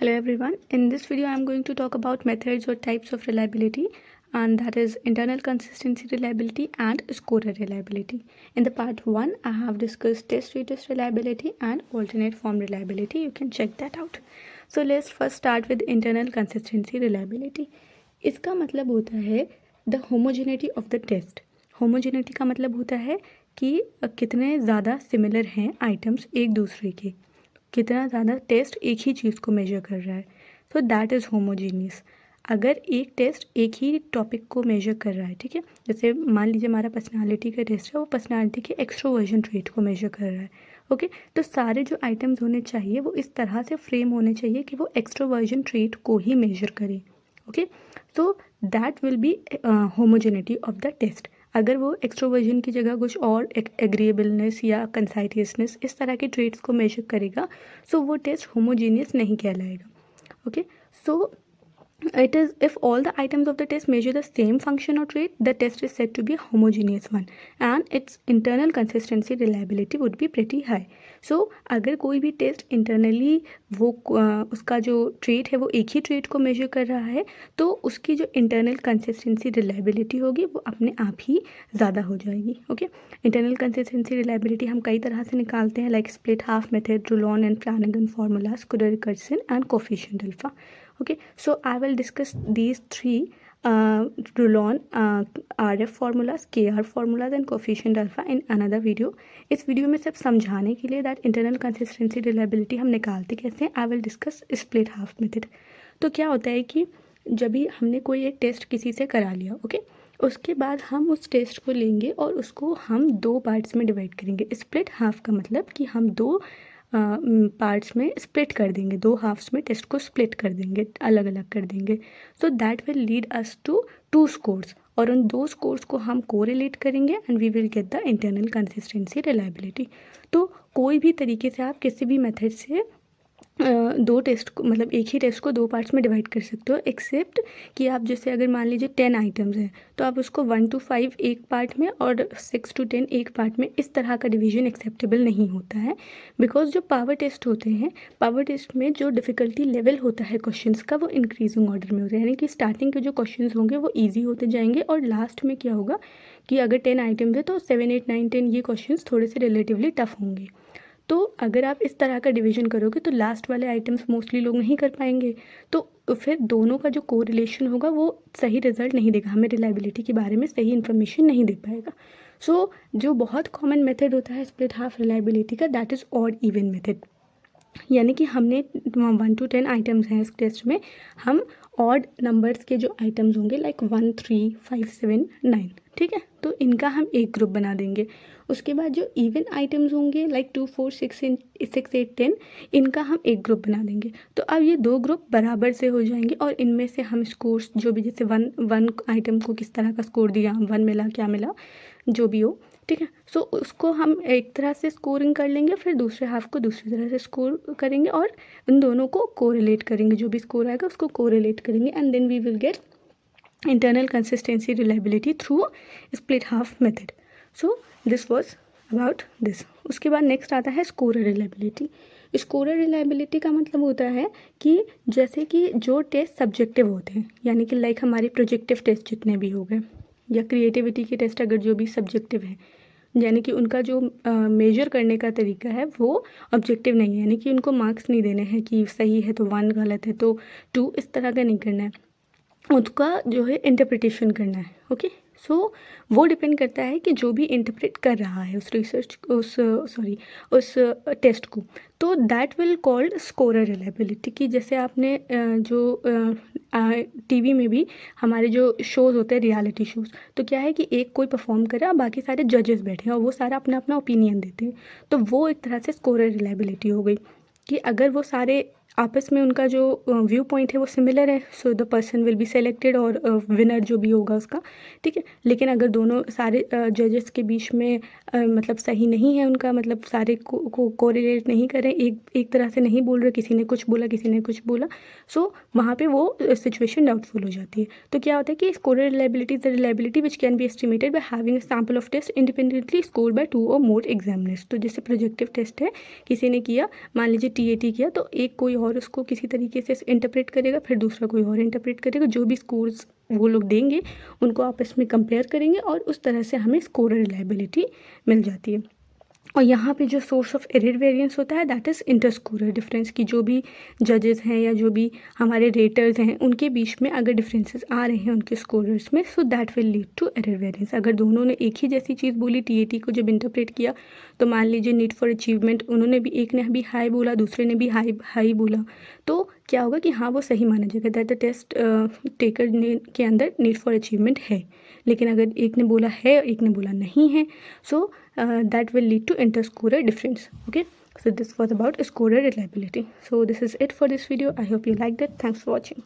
Hello everyone. In this video I am going to talk about methods or types of reliability, and that is internal consistency reliability and scorer reliability. In the part 1 I have discussed test retest reliability and alternate form reliability. You can check that out. So let's first start with internal consistency reliability. इसका मतलब होता है the homogeneity of the test. Homogeneity का मतलब होता है कि कितने ज़्यादा सिमिलर हैं आइटम्स एक दूसरे के, कितना ज़्यादा टेस्ट एक ही चीज़ को मेजर कर रहा है. So that is homogeneous. अगर एक टेस्ट एक ही टॉपिक को मेजर कर रहा है, ठीक है, जैसे मान लीजिए हमारा पर्सनालिटी का टेस्ट है, वो पर्सनालिटी के एक्सट्रोवर्जन ट्रेट को मेजर कर रहा है. ओके तो सारे जो आइटम्स होने चाहिए वो इस तरह से फ्रेम होने चाहिए कि वो एक्सट्रोवर्जन ट्रेट को ही मेजर करें. Okay so that will be homogeneity of the test. अगर वो एक्सट्रोवर्जन की जगह कुछ और एग्रीएबलनेस या कंसाइटियसनेस इस तरह के ट्रेट्स को मेजर करेगा, सो वो टेस्ट होमोजीनियस नहीं कहलाएगा. Okay so it is if all the items of the test measure the same function or trait, the test is said to be a homogeneous one and its internal consistency reliability would be pretty high. So अगर कोई भी test internally वो उसका जो trait है वो एक ही trait को मेजर कर रहा है, तो उसकी जो इंटरनल कंसिस्टेंसी रिलायबिलिटी होगी वो अपने आप ही ज़्यादा हो जाएगी. ओके इंटरनल कंसिस्टेंसी रिलायबिलिटी हम कई तरह से निकालते हैं, like split half method, Rulon and Flanagan formula, Kuder Richardson and coefficient alpha. Okay, so I will discuss these three Rulon, RF formulas, KR formulas and coefficient alpha in another video. इस video में सिर्फ समझाने के लिए that internal consistency reliability हम निकालते कैसे हैं, I will discuss split half method. तो क्या होता है कि जब भी हमने कोई एक टेस्ट किसी से करा लिया, ओके उसके बाद हम उस टेस्ट को लेंगे और उसको हम दो पार्ट्स में डिवाइड करेंगे. स्प्लिट हाफ का मतलब कि हम दो पार्ट्स में स्प्लिट कर देंगे, दो हाफ्स में टेस्ट को स्प्लिट कर देंगे, अलग अलग कर देंगे. So that will lead us to two scores और उन दो स्कोर्स को हम कोरिलेट करेंगे and we will get the internal consistency reliability. तो कोई भी तरीके से आप किसी भी मेथड से दो टेस्ट को मतलब एक ही टेस्ट को दो पार्ट्स में डिवाइड कर सकते हो, एक्सेप्ट कि आप जैसे अगर मान लीजिए 10 आइटम्स हैं तो आप उसको 1 to 5 एक पार्ट में और 6 to 10 एक पार्ट में, इस तरह का डिवीजन एक्सेप्टेबल नहीं होता है. बिकॉज जो पावर टेस्ट होते हैं, पावर टेस्ट में जो डिफ़िकल्टी लेवल होता है क्वेश्चंस का वो इंक्रीजिंग ऑर्डर में होता है, यानी कि स्टार्टिंग के जो क्वेश्चंस होंगे वो ईजी होते जाएंगे और लास्ट में क्या होगा कि अगर 10 आइटम्स है तो 7, 8, 9, 10 ये क्वेश्चंस थोड़े से रिलेटिवली टफ होंगे. तो अगर आप इस तरह का डिवीजन करोगे तो लास्ट वाले आइटम्स मोस्टली लोग नहीं कर पाएंगे, तो फिर दोनों का जो कोरिलेशन होगा वो सही रिजल्ट नहीं देगा, हमें रिलायबिलिटी के बारे में सही इन्फॉर्मेशन नहीं दे पाएगा. सो जो बहुत कॉमन मेथड होता है स्प्लिट हाफ रिलायबिलिटी का, that is odd even method. यानी कि हमने 1 to 10 आइटम्स हैं इस टेस्ट में, हम ऑड नंबर्स के जो आइटम्स होंगे लाइक 1, 3, 5, 7, 9, ठीक है, तो इनका हम एक ग्रुप बना देंगे. उसके बाद जो इवन आइटम्स होंगे लाइक 2, 4, 6, 8, 10, इनका हम एक ग्रुप बना देंगे. तो अब ये दो ग्रुप बराबर से हो जाएंगे और इनमें से हम स्कोर्स जो भी, जैसे वन आइटम को किस तरह का स्कोर दिया, 1 मिला, क्या मिला, जो भी हो, ठीक है. सो उसको हम एक तरह से स्कोरिंग कर लेंगे, फिर दूसरे हाफ को दूसरी तरह से स्कोर करेंगे और उन दोनों को कोरिलेट करेंगे, जो भी स्कोर आएगा उसको कोरिलेट करेंगे and then we will get internal consistency reliability through split half method. So this was about this. उसके बाद नेक्स्ट आता है स्कोरर रिलायबिलिटी. स्कोरर रिलायबिलिटी का मतलब होता है कि जैसे कि जो टेस्ट सब्जेक्टिव होते हैं, यानी कि लाइक हमारे प्रोजेक्टिव टेस्ट जितने भी हो गए या क्रिएटिविटी के टेस्ट अगर जो भी सब्जेक्टिव है, यानी कि उनका जो मेजर करने का तरीका है वो ऑब्जेक्टिव नहीं है, यानी कि उनको मार्क्स नहीं देने हैं कि सही है तो 1, गलत है तो 2, इस तरह का नहीं करना है, उसका जो है इंटरप्रिटेशन करना है. ओके सो वो डिपेंड करता है कि जो भी इंटरप्रेट कर रहा है उस रिसर्च उस टेस्ट को, तो that will called scorer reliability. कि जैसे आपने जो टीवी में भी हमारे जो शोज़ होते हैं रियलिटी शोज़, तो क्या है कि एक कोई परफॉर्म कर रहा है, बाकी सारे जजेस बैठे हैं और वो सारा अपना अपना ओपिनियन देते हैं, तो वो एक तरह से स्कोरर रिलायबिलिटी हो गई कि अगर वो सारे आपस में उनका जो व्यू पॉइंट है वो सिमिलर है, so the person will be selected और विनर जो भी होगा उसका, ठीक है. लेकिन अगर दोनों सारे जजेस के बीच में मतलब सही नहीं है उनका, मतलब सारे को कोरिलेट नहीं कर रहे, एक तरह से नहीं बोल रहे, किसी ने कुछ बोला किसी ने कुछ बोला, सो वहाँ पे वो सिचुएशन डाउटफुल हो जाती है. तो क्या होता है कि scorer reliability is the reliability which can be estimated by having a sample of test independently scored by 2 or more examiners. तो जैसे प्रोजेक्टिव टेस्ट है, किसी ने किया, मान लीजिए TAT किया, तो एक कोई कोई और उसको किसी तरीके से इंटरप्रेट करेगा, फिर दूसरा कोई और इंटरप्रेट करेगा। जो भी स्कोर्स वो लोग देंगे उनको आपस में कंपेयर करेंगे और उस तरह से हमें स्कोर रिलायबिलिटी मिल जाती है। और यहाँ पे जो सोर्स ऑफ एरर वेरिएंस होता है दैट इज़ इंटरस्कोरर डिफरेंस, की जो भी जजेस हैं या जो भी हमारे रेटर्स हैं उनके बीच में अगर डिफरेंसेस आ रहे हैं उनके स्कोरर्स में, so that will lead to error variance. अगर दोनों ने एक ही जैसी चीज़ बोली, टीएटी को जब इंटरप्रेट किया तो मान लीजिए नीड फॉर अचीवमेंट, उन्होंने भी, एक ने भी हाई बोला दूसरे ने भी हाई बोला, तो क्या होगा कि हाँ वो सही माना जाएगा दैट द टेस्ट टेकर के अंदर नीड फॉर अचीवमेंट है। लेकिन अगर एक ने बोला है एक ने बोला नहीं है, सो that will lead to inter-scorer difference. Okay, so this was about scorer reliability. So this is it for this video. I hope you liked it. Thanks for watching.